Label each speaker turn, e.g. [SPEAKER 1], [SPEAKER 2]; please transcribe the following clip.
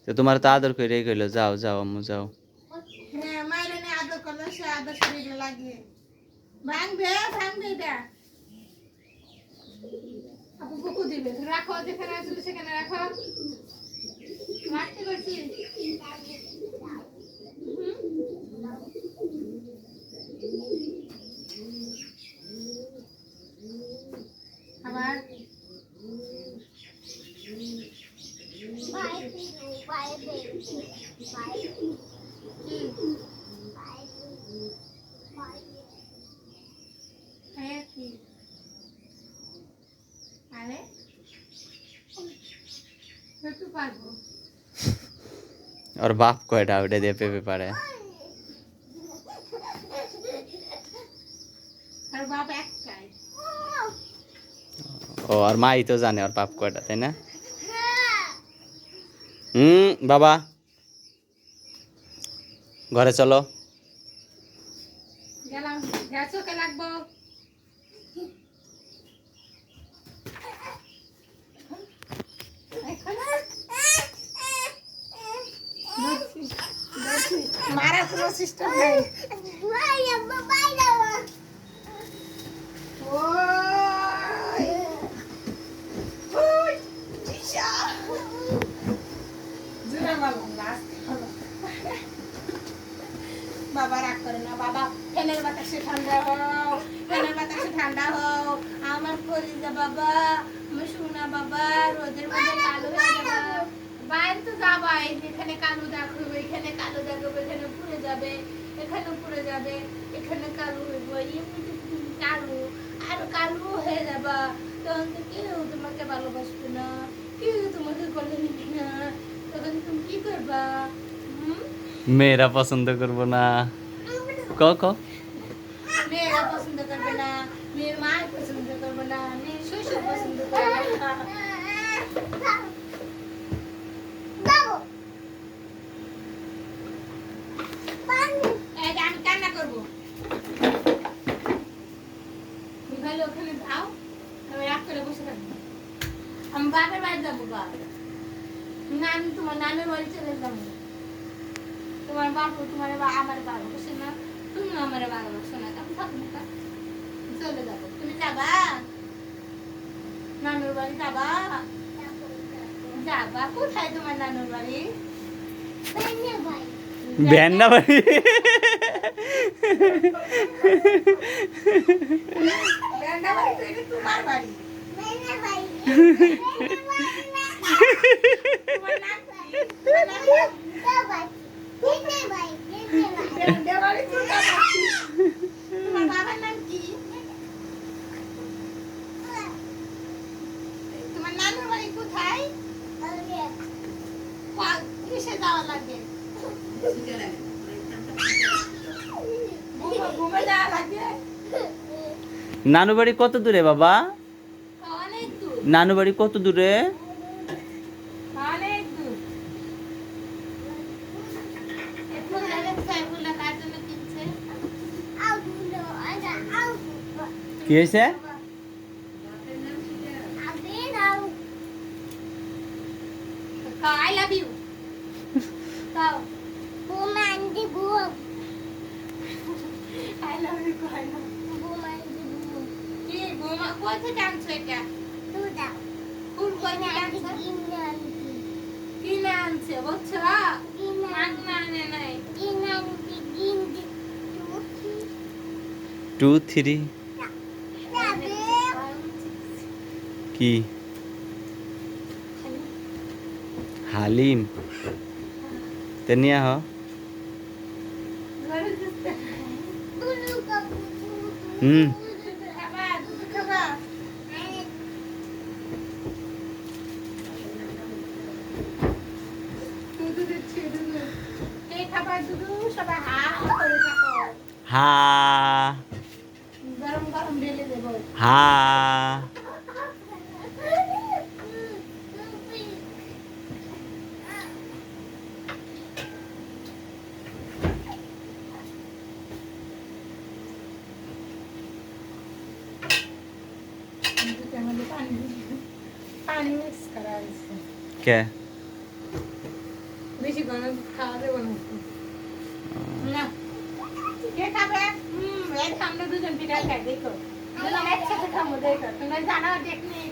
[SPEAKER 1] তো তোমার তো আদর করে গেলো, যাও যাও আম্মু যাও।
[SPEAKER 2] হ্যাঁ মায়ের এনে আদর করলো, সে আদর শরীরে লাগিয়ে ভাঙবে এটা আপু কুকু দিবে, রাখো যেখানে আসলে সেখানে রাখো, রাখতে করছি আবার
[SPEAKER 1] और बाप কয়টা ওটা দিয়ে পেপে পারে?
[SPEAKER 2] আর বাপ একটাই।
[SPEAKER 1] ও আর মাই তো জানে আর বাপ কয়টা, তাই না? বাবা ঘরে চলো।
[SPEAKER 2] গেলাম, গেছো কে লাগবো? মারা কোনো সিস্টেম নাই। বাবা রাগ করে না, বাবা ফ্যানের বাতাসে ঠান্ডা হও, ফ্যানের বাতাসে ঠান্ডা হও আমার কলিজা বাবা, আমার সোনা বাবা, রোদের মধ্যে কালো হয়ে যাবে। বাইরে তো যাবাই, এখানে কালো দেখো, এখানে কালো দেখো, এখানে পুড়ে যাবে, এখানে পুড়ে যাবে, এখানে কালো হইব, এমনিতে তুমি কালো আর কালো হয়ে যাবা। তখন তো কেউ তোমাকে ভালোবাসবে না, কেউ তোমাকে কোলে নিবে না, তখন তুমি কি করবা?
[SPEAKER 1] মেয়েরা পছন্দ করবো না, ক ক
[SPEAKER 2] মেয়েরা পছন্দ করবে না, মেয়ের মা পছন্দ করবে না, মেয়ের শ্বশুর পছন্দ করবে না। আমি কান্না করবো, ভালো ওখানে যাও, আমি রাগ করে বসে থাকবো। আমি বাপের বাড়ি যাবো, নানি তোমার নানুর বাড়ি চলে যাবো। তোমার বাপু তোমার আমার ভালোবাসে না, তুমি আমার ভালোবাসো না, আমি থাকবো না, চলে যাবো। তুমি যাবা নানুর বাড়ি? যাবা যাবা কোথায় তোমার নানুর বাড়ি?
[SPEAKER 1] ভ্যান্না বাড়ি।
[SPEAKER 2] তোমার বাড়ি তোমার বাবার নাম কি? তোমার নানুর বাড়ি কোথায়? কিসে যাওয়া লাগে? ঘুমে যাওয়া লাগে।
[SPEAKER 1] নানু বাড়ি কত দূরে বাবা?
[SPEAKER 2] অনেক দূর,
[SPEAKER 1] নানু বাড়ি কত দূরে?
[SPEAKER 2] অনেক দূর।
[SPEAKER 1] কি হয়েছে?
[SPEAKER 2] I love you. So, woman the boom. I love you, I love you. Woman the boom. কি বোমা কোথায় ডান্স এটা? তুই দাও। কোন কোথায় ডান্স? কিনে আনছে বুঝছো? না নাই। কিনে আনছি গিন্দি
[SPEAKER 1] 2 3 কি হালিম তেনিয়া হ হা
[SPEAKER 2] গরম গরম ঢেলে দেব।
[SPEAKER 1] হা
[SPEAKER 2] পানি মিক্স করা হয়েছে
[SPEAKER 1] কে
[SPEAKER 2] বেশি ঘন খাওয়া দেবো না কে খাবে এই আমরা দুজন বিড়াল খাই দেখো দুজন একসাথে খাবো দেখো তোমরা জানো টেকনিক